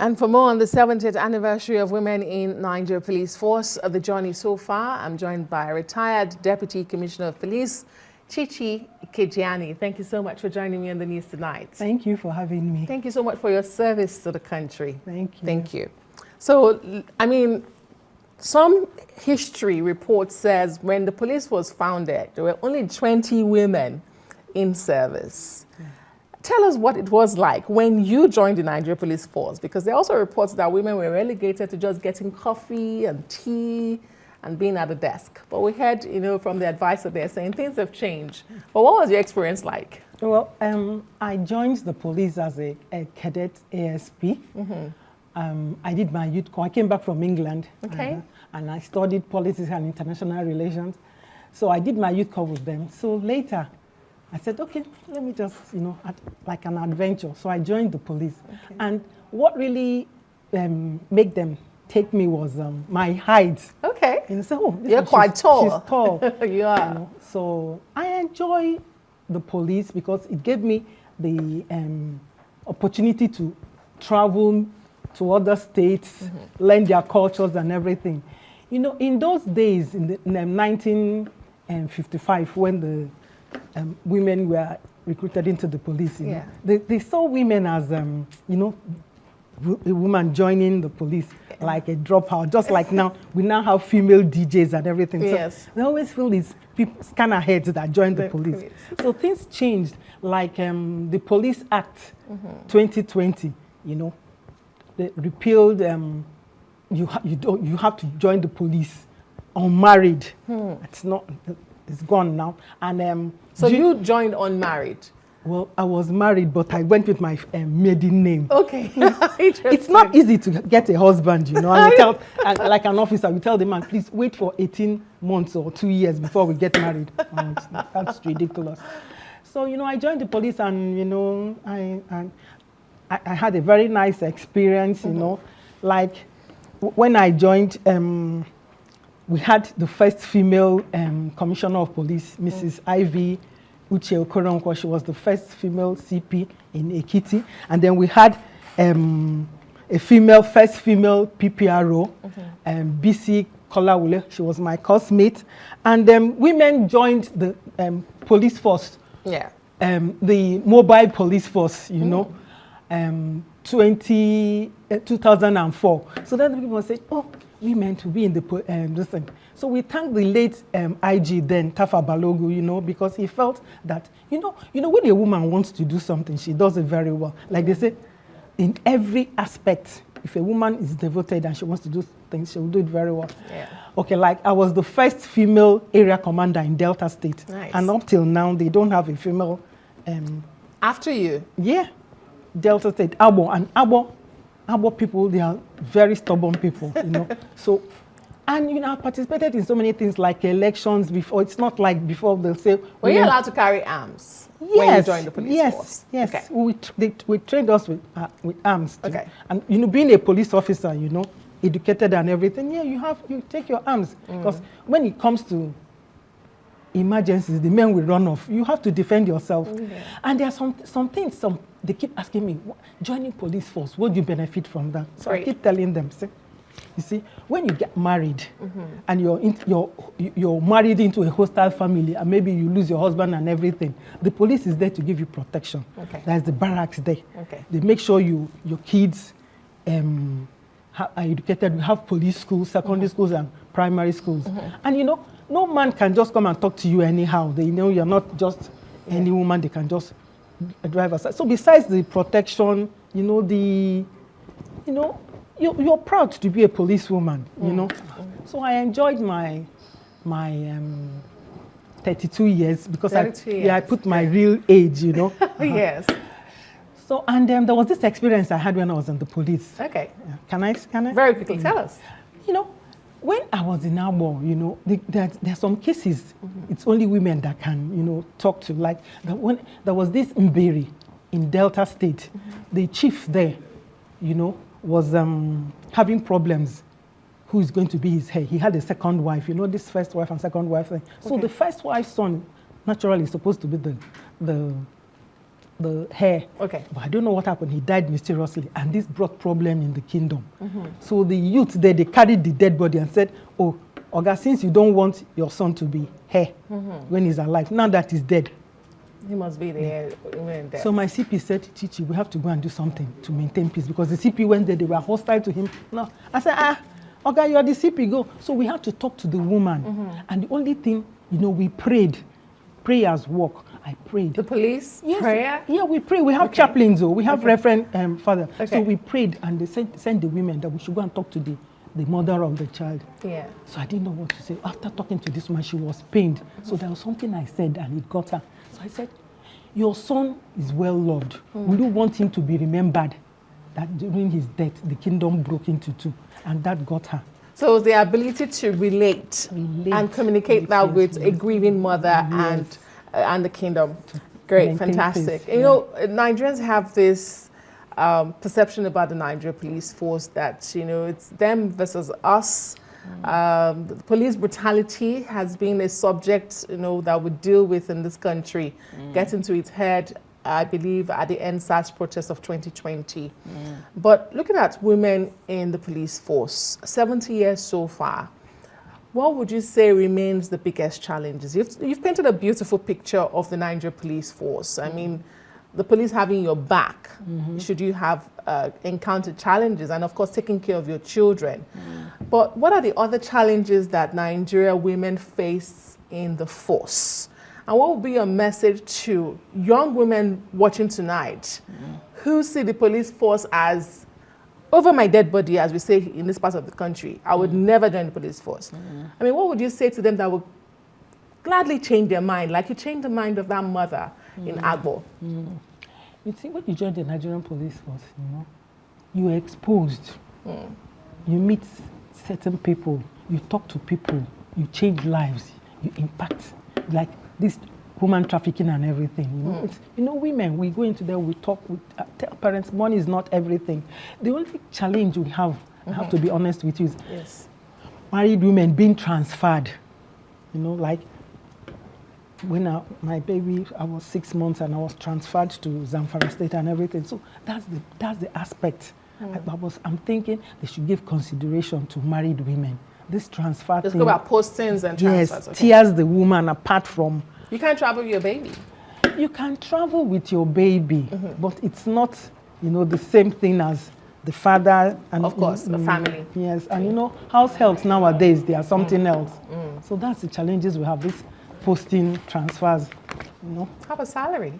And for more on the 70th anniversary of Women in Nigeria Police Force, the journey so far, I'm joined by retired Deputy Commissioner of Police, Chichi Ekejiani. Thank you so much for joining me on the news tonight. Thank you for having me. Thank you so much for your service to the country. Thank you. Thank you. So, I mean, some history report says when the police was founded, there were only 20 women in service. Yeah. Tell us what it was like when you joined the Nigeria Police Force, because there are also reports that women were relegated to just getting coffee and tea and being at the desk. But we heard, from the advisor there saying things have changed. But what was your experience like? Well, I joined the police as a cadet ASP. Mm-hmm. I did my youth corps. I came back from England. Okay. And I studied politics and international relations. So I did my youth corps with them. So later, I said, okay, let me just, like an adventure. So I joined the police. Okay. And what really made them take me was my height. Okay. And so, you're quite tall. She's tall. You are. So I enjoy the police because it gave me the opportunity to travel to other states, mm-hmm. learn their cultures and everything. In those days, in 1955, when the women were recruited into the police, they saw women as, a woman joining the police, like a dropout, just like now, we now have female DJs and everything. Yes. So they always feel these people, scanner heads that join the police. So things changed, like the Police Act 2020, they repealed, you have to join the police unmarried. It's gone now. And so you joined unmarried? Well, I was married, but I went with my maiden name. Okay. It's not easy to get a husband, And you tell, like an officer, you tell the man, please wait for 18 months or 2 years before we get married. That's ridiculous. So, I joined the police and, I had a very nice experience, Like when I joined, we had the first female commissioner of police, Mrs. Ivy Uche Okoronkwo. She was the first female CP in Ekiti. And then we had a first female PPRO, BC Kolawule. She was my coursemate. And women joined the police force, the mobile police force, 2004. So then people say, oh, women to be in the this thing. So we thank the late IG then, Tafa Balogu, because he felt that, when a woman wants to do something, she does it very well. Like they say, in every aspect, if a woman is devoted and she wants to do things, she will do it very well. Yeah. Okay, like I was the first female area commander in Delta State. Nice. And up till now, they don't have a female. After you? Yeah. Delta State, Abo people, they are very stubborn people, So, and I participated in so many things like elections before. It's not like before they'll say. Were you allowed to carry arms when you joined the police force? Yes. Okay. We trained us with arms. Too. Okay. And being a police officer, educated and everything. Yeah, you take your arms because when it comes to emergencies, the men will run off. You have to defend yourself. And there are some things. They keep asking me, joining police force, what do you benefit from that? So I keep telling them, you see, when you get married and you're married into a hostile family and maybe you lose your husband and everything, the police is there to give you protection. Okay. There's the barracks there. Okay. They make sure your kids are educated. We have police schools, secondary schools and primary schools. And no man can just come and talk to you anyhow. They know you're not just any woman, they can just drive aside. So besides the protection, you're proud to be a policewoman, So I enjoyed my 32 years because I put my real age, Yes. So, and there was this experience I had when I was in the police. Okay. Can I? Very quickly, tell us. When I was in Abo, there are some cases, it's only women that can, talk to. Like when there was this Mberi in Delta State, the chief there, was having problems. Who is going to be his heir? He had a second wife, this first wife and second wife thing. So the first wife's son, naturally, is supposed to be the the hair. Okay. But I don't know what happened. He died mysteriously, and this brought problem in the kingdom. So the youth there, they carried the dead body and said, "Oh, Oga, since you don't want your son to be hair when he's alive, now that he's dead, he must be there. So my CP said, Chichi, we have to go and do something to maintain peace, because the CP went there, they were hostile to him. No, I said, okay, you're the CP, go. So we had to talk to the woman. And the only thing, we prayed. Prayers work. I prayed. The police? Yes. Prayer? Yeah, we pray. We have chaplains, though. We have Reverend Father. Okay. So we prayed, and they sent the women that we should go and talk to the mother of the child. Yeah. So I didn't know what to say. After talking to this woman, she was pained. So there was something I said, and it got her. So I said, your son is well loved. Will you want him to be remembered that during his death, the kingdom broke into two? And that got her. So the ability to relate and communicate that with a grieving mother and the kingdom. Great, fantastic. Peace, Nigerians have this perception about the Nigeria police force that, it's them versus us. The police brutality has been a subject, that we deal with in this country. Get into its head, I believe, at the NSAS protest of 2020. But looking at women in the police force, 70 years so far, what would you say remains the biggest challenges? You've painted a beautiful picture of the Nigeria police force. I mean, the police having your back, should you have encountered challenges, and of course taking care of your children. But what are the other challenges that Nigeria women face in the force? And what would be your message to young women watching tonight who see the police force as over my dead body, as we say in this part of the country? I would never join the police force. I mean, what would you say to them that would gladly change their mind, like you changed the mind of that mother in Agbo? You see, when you join the Nigerian police force, you're exposed. You meet certain people, you talk to people, you change lives, you impact. Like this human trafficking and everything. Women, we go into there, we talk, we tell parents, money is not everything. The only challenge we have, I have to be honest with you, is married women being transferred. Like when my baby, I was 6 months and I was transferred to Zamfara State and everything. So that's the aspect. I'm thinking they should give consideration to married women. This transfer Let's thing. go about postings and transfers. Yes, tears the woman apart from. You can't travel with your baby. You can travel with your baby, but it's not, the same thing as the father and of course, the family. Yes, and house helps nowadays, they are something else. So that's the challenges we have, this posting transfers. Have a salary.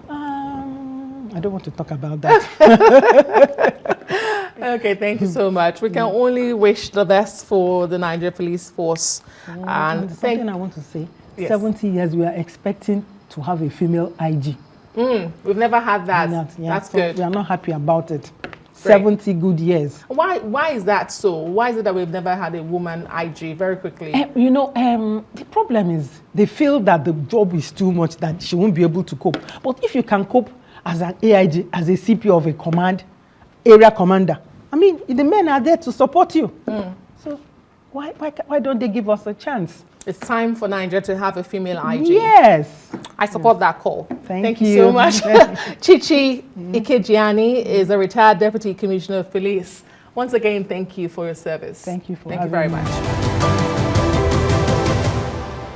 I don't want to talk about that. Okay, thank you so much. We can only wish the best for the Nigeria Police Force. And something I want to say, 70 years we are expecting to have a female IG. We've never had that. That's good. We are not happy about it. Great. 70 good years. Why is that so? Why is it that we've never had a woman IG? Very quickly. The problem is they feel that the job is too much, that she won't be able to cope. But if you can cope as an AIG, as a CP of a command, area commander, I mean, the men are there to support you. So why don't they give us a chance? It's time for Nigeria to have a female IG. Yes. I support that call. Thank you so much. Chichi Ekejiani is a retired Deputy Commissioner of Police. Once again, thank you for your service. Thank you for having me. Thank you very much.